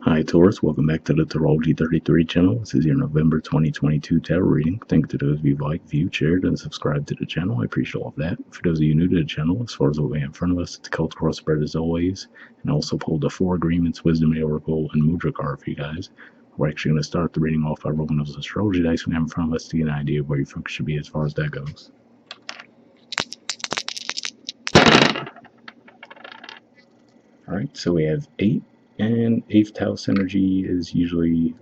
Hi Taurus, welcome back to the Astrology 33 channel. This is your November 2022 tarot reading. Thank you to those of you who liked, viewed, shared, and subscribed to the channel. I appreciate all of that. For those of you new to the channel, as far as what we have in front of us, it's a cult cross spread as always, and also pulled the 4 agreements, wisdom, oracle, and mudra card for you guys. We're actually going to start the reading off by rolling those astrology dice we have in front of us to get an idea of where your focus should be as far as that goes. Alright, so we have 8. And 8th house energy is usually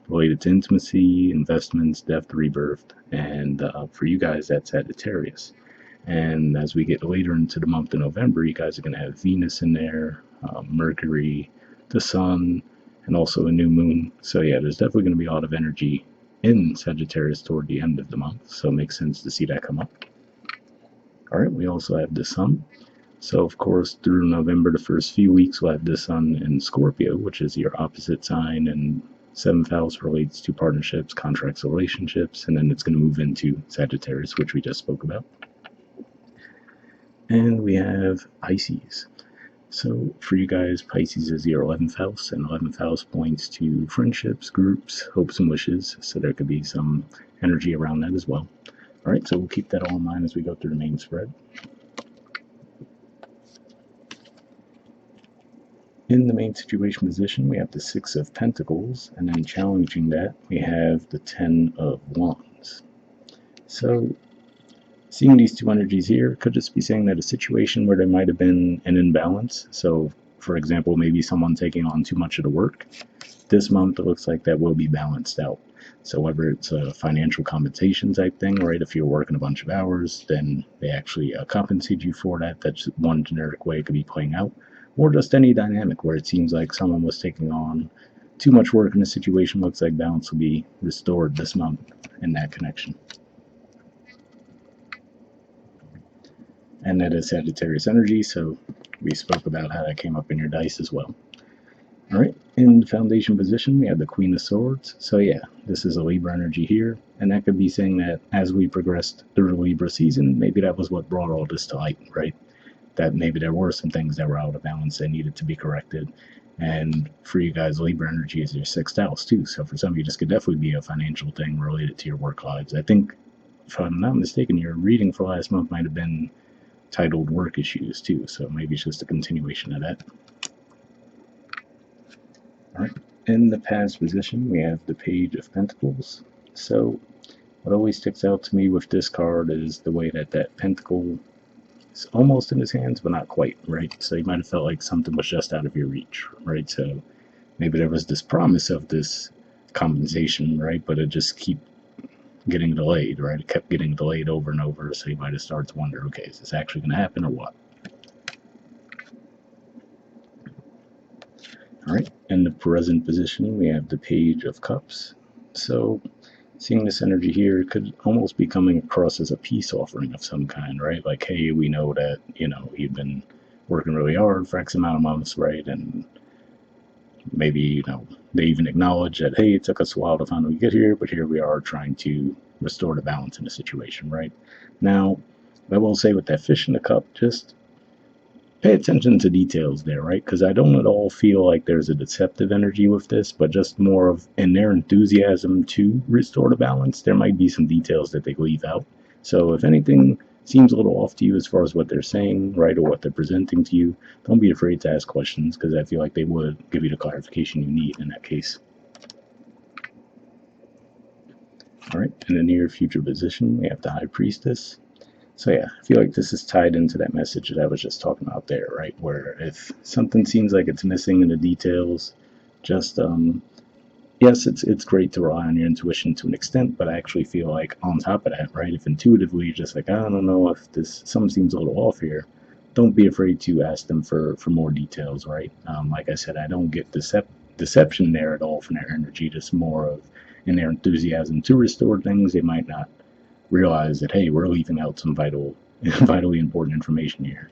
related to intimacy, investments, death, rebirth, and for you guys, that's Sagittarius. And as we get later into the month of November, you guys are going to have Venus in there, Mercury, the Sun, and also a new moon. So yeah, there's definitely going to be a lot of energy in Sagittarius toward the end of the month, so it makes sense to see that come up. Alright, we also have the Sun. So, of course, through November, the first few weeks, we'll have the Sun in Scorpio, which is your opposite sign, and 7th house relates to partnerships, contracts, relationships, and then it's going to move into Sagittarius, which we just spoke about. And we have Pisces. So, for you guys, Pisces is your 11th house, and 11th house points to friendships, groups, hopes, and wishes, so there could be some energy around that as well. Alright, so we'll keep that all in mind as we go through the main spread. In the main situation position, we have the 6 of Pentacles, and then challenging that, we have the 10 of Wands. So, seeing these two energies here could just be saying that a situation where there might have been an imbalance. So, for example, maybe someone taking on too much of the work. This month, it looks like that will be balanced out. So, whether it's a financial compensation type thing, right? If you're working a bunch of hours, then they actually compensate you for that. That's one generic way it could be playing out. Or just any dynamic where it seems like someone was taking on too much work in a situation. Looks like balance will be restored this month in that connection. And that is Sagittarius energy, so we spoke about how that came up in your dice as well. Alright, in the foundation position, we have the Queen of Swords. So yeah, this is a Libra energy here, and that could be saying that as we progressed through the Libra season, maybe that was what brought all this to light, right? That maybe there were some things that were out of balance that needed to be corrected. And for you guys, Libra energy is your 6th house too. So for some of you, this could definitely be a financial thing related to your work lives. I think, if I'm not mistaken, your reading for last month might have been titled Work Issues too. So maybe it's just a continuation of that. Alright, in the past position, we have the Page of Pentacles. So what always sticks out to me with this card is the way that that pentacle is almost in his hands, but not quite, right? So you might have felt like something was just out of your reach, right? So maybe there was this promise of this compensation, right? But it just kept getting delayed, right? It kept getting delayed over and over, so you might have started to wonder, okay, is this actually going to happen or what? Alright, in the present position, we have the Page of Cups. So seeing this energy here could almost be coming across as a peace offering of some kind, right? Like, hey, we know that, you've been working really hard for X amount of months, right? And maybe, they even acknowledge that, hey, it took us a while to finally get here, but here we are trying to restore the balance in the situation, right? Now, I will say with that fish in the cup, just pay attention to details there, right? Because I don't at all feel like there's a deceptive energy with this, but just more of in their enthusiasm to restore the balance, there might be some details that they leave out. So if anything seems a little off to you as far as what they're saying, right, or what they're presenting to you, don't be afraid to ask questions, because I feel like they would give you the clarification you need in that case. Alright, in the near future position, we have the High Priestess. So yeah, I feel like this is tied into that message that I was just talking about there, right? Where if something seems like it's missing in the details, just, yes, it's great to rely on your intuition to an extent, but I actually feel like on top of that, right, if intuitively you're just like, I don't know if something seems a little off here, don't be afraid to ask them for more details, right? Like I said, I don't get deception there at all from their energy, just more of in their enthusiasm to restore things. They might not realize that, hey, we're leaving out some vitally important information here,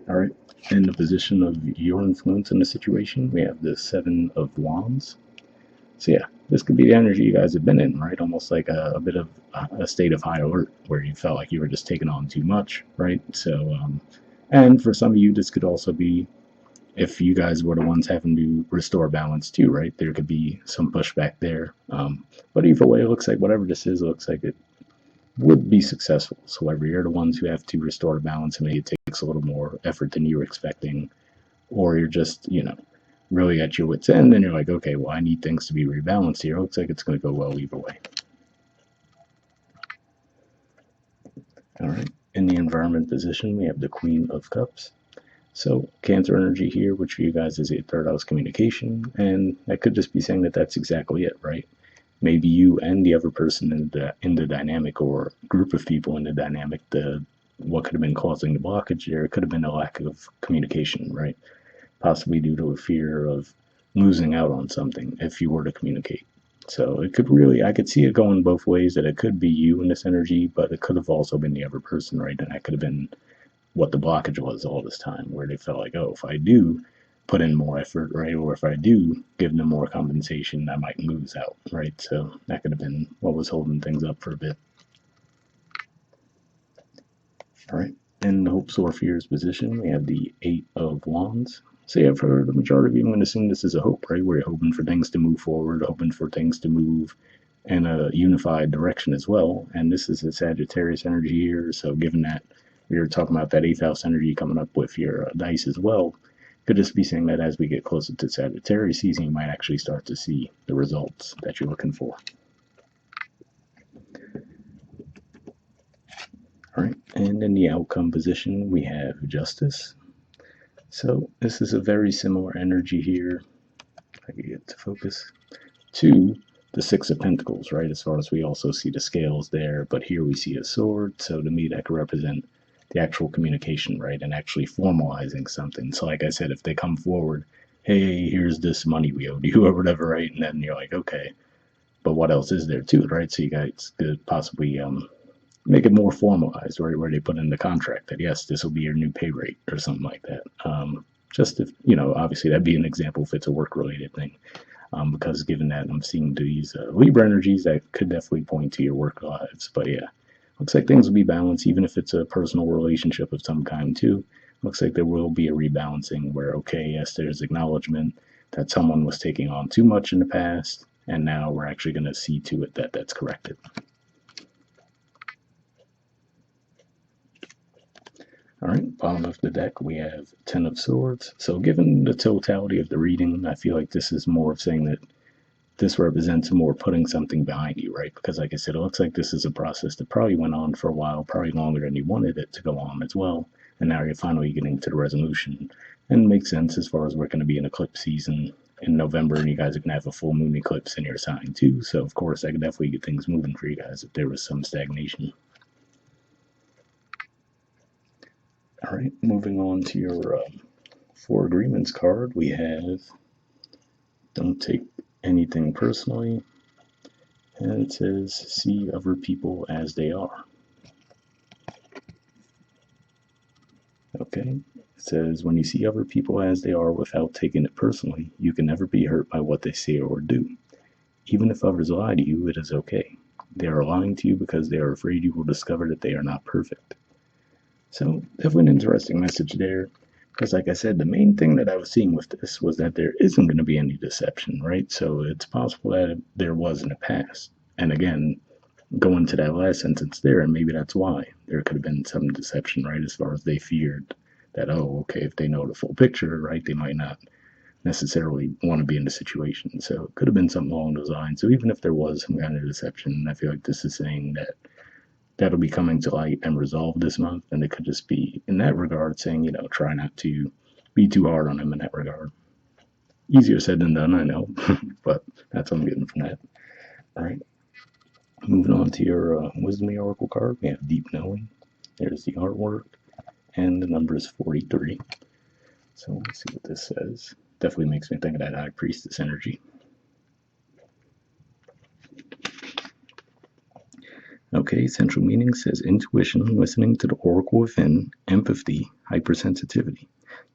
Alright, in the position of your influence in the situation, we have the 7 of Wands. So yeah, this could be the energy you guys have been in, right? Almost like a bit of a state of high alert, where you felt like you were just taking on too much, right? So, and for some of you, this could also be if you guys were the ones having to restore balance too, right? There could be some pushback there. But either way, it looks like whatever this is, it looks like it would be successful. So whether you're the ones who have to restore the balance and maybe it takes a little more effort than you were expecting, or you're just, really at your wits' end and you're like, okay, well, I need things to be rebalanced here. It looks like it's going to go well either way. All right. In the environment position, we have the Queen of Cups. So Cancer energy here, which for you guys is a third house communication, and that could just be saying that that's exactly it, right? Maybe you and the other person in the dynamic, or group of people in the dynamic, what could have been causing the blockage there, it could have been a lack of communication, right? Possibly due to a fear of losing out on something if you were to communicate. So it could really, I could see it going both ways, that it could be you in this energy, but it could have also been the other person, right? And that could have been what the blockage was all this time, where they felt like, oh, if I do put in more effort, right, or if I do give them more compensation, I might lose out, right? So that could have been what was holding things up for a bit. All right. In the hopes or fears position, we have the Eight of Wands. So yeah, for the majority of you, I'm going to assume this is a hope, right? Where you're hoping for things to move forward, hoping for things to move in a unified direction as well. And this is a Sagittarius energy here. So given that we were talking about that 8th house energy coming up with your dice as well, could just be saying that as we get closer to Sagittarius season, you might actually start to see the results that you're looking for. All right, and in the outcome position, we have Justice. So this is a very similar energy here. If I can get to focus to the Six of Pentacles, right? As far as we also see the scales there, but here we see a sword. So to me, that could represent the actual communication, right? And actually formalizing something. So like I said, if they come forward, hey, here's this money we owed you or whatever, right? And then you're like, okay, but what else is there to it, right? So you guys could possibly make it more formalized, right? Where they put in the contract that, yes, this will be your new pay rate or something like that. Just if, obviously that'd be an example if it's a work related thing. Because given that I'm seeing these Libra energies, that could definitely point to your work lives. But yeah, looks like things will be balanced, even if it's a personal relationship of some kind too. Looks like there will be a rebalancing where, okay, yes, there's acknowledgement that someone was taking on too much in the past, and now we're actually going to see to it that that's corrected. All right, bottom of the deck, we have Ten of Swords. So given the totality of the reading, I feel like this is more of saying that this represents more putting something behind you, right? Because like I said, it looks like this is a process that probably went on for a while, probably longer than you wanted it to go on as well. And now you're finally getting to the resolution. And it makes sense as far as we're going to be in eclipse season in November, and you guys are going to have a full moon eclipse in your sign too. So of course, I could definitely get things moving for you guys if there was some stagnation. All right, moving on to your Four Agreements card, we have don't take anything personally, and it says see other people as they are. Okay, it says when you see other people as they are without taking it personally, you can never be hurt by what they say or do. Even if others lie to you, it is okay. They are lying to you because they are afraid you will discover that they are not perfect. So definitely an interesting message there. Because like I said, the main thing that I was seeing with this was that there isn't going to be any deception, right? So it's possible that there was in the past. And again, going to that last sentence there, and maybe that's why there could have been some deception, right? As far as they feared that, oh, okay, if they know the full picture, right, they might not necessarily want to be in the situation. So it could have been something along those lines. So even if there was some kind of deception, I feel like this is saying that that'll be coming to light and resolved this month. And it could just be, in that regard, saying, try not to be too hard on him in that regard. Easier said than done, I know, but that's what I'm getting from that. All right. Moving on to your Wisdom Oracle card, we have Deep Knowing. There's the artwork, and the number is 43. So let's see what this says. Definitely makes me think of that High Priestess energy. Okay, central meaning says intuition, listening to the oracle within, empathy, hypersensitivity.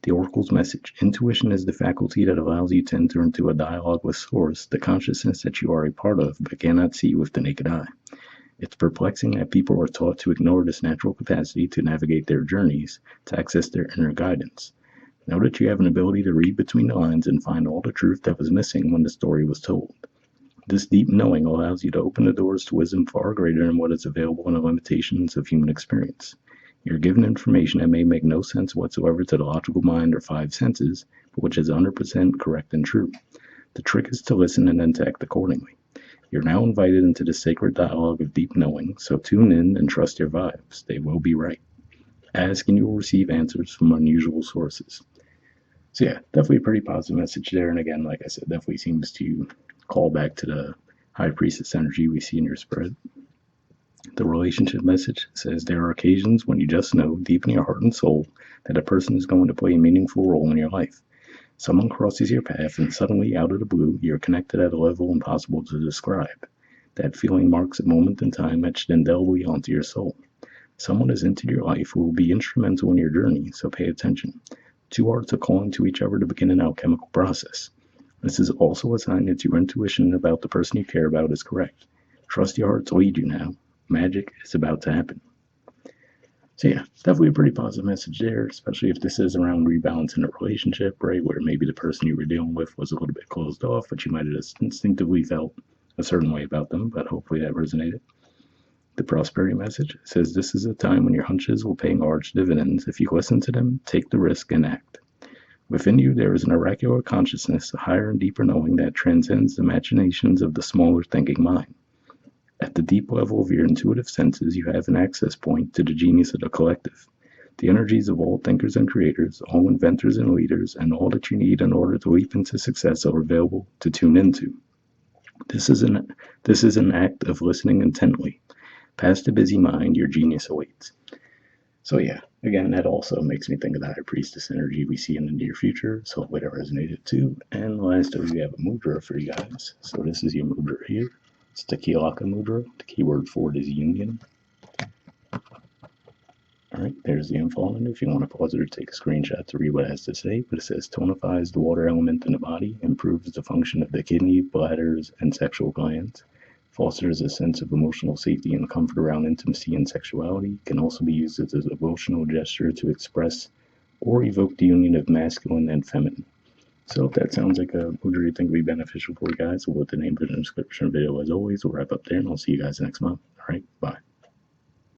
The oracle's message: intuition is the faculty that allows you to enter into a dialogue with source, the consciousness that you are a part of but cannot see with the naked eye. It's perplexing that people are taught to ignore this natural capacity to navigate their journeys, to access their inner guidance. Know that you have an ability to read between the lines and find all the truth that was missing when the story was told. This deep knowing allows you to open the doors to wisdom far greater than what is available in the limitations of human experience. You're given information that may make no sense whatsoever to the logical mind or five senses, but which is 100% correct and true. The trick is to listen and then to act accordingly. You're now invited into the sacred dialogue of deep knowing, so tune in and trust your vibes. They will be right. Ask and you will receive answers from unusual sources. So yeah, definitely a pretty positive message there. And again, like I said, definitely seems to call back to the High Priestess energy we see in your spread. The relationship message says there are occasions when you just know deep in your heart and soul that a person is going to play a meaningful role in your life. Someone crosses your path and suddenly, out of the blue, you're connected at a level impossible to describe. That feeling marks a moment in time etched indelibly onto your soul. Someone has entered your life who will be instrumental in your journey, so pay attention. Two hearts are calling to each other to begin an alchemical process. This is also a sign that your intuition about the person you care about is correct. Trust your heart to lead you now. Magic is about to happen. So yeah, definitely a pretty positive message there, especially if this is around rebalancing a relationship, right? Where maybe the person you were dealing with was a little bit closed off, but you might have just instinctively felt a certain way about them, but hopefully that resonated. The prosperity message says this is a time when your hunches will pay large dividends. If you listen to them, take the risk, and act. Within you, there is an oracular consciousness, a higher and deeper knowing that transcends the imaginations of the smaller thinking mind. At the deep level of your intuitive senses, you have an access point to the genius of the collective. The energies of all thinkers and creators, all inventors and leaders, and all that you need in order to leap into success are available to tune into. This is an act of listening intently. Past the busy mind, your genius awaits. So yeah, again, that also makes me think of the High Priestess energy we see in the near future, so hopefully that resonated too. And lastly, we have a mudra for you guys. So this is your mudra here. It's the Kilaka Mudra. The keyword for it is union. Alright, there's the info on it if you want to pause it or take a screenshot to read what it has to say. But it says tonifies the water element in the body, improves the function of the kidney, bladders, and sexual glands, fosters a sense of emotional safety and comfort around intimacy and sexuality, can also be used as a devotional gesture to express or evoke the union of masculine and feminine. So if that sounds like a mudra you think would be beneficial for you guys, we'll put the name in the description video as always. We'll wrap up there and I'll see you guys next month. Alright, bye.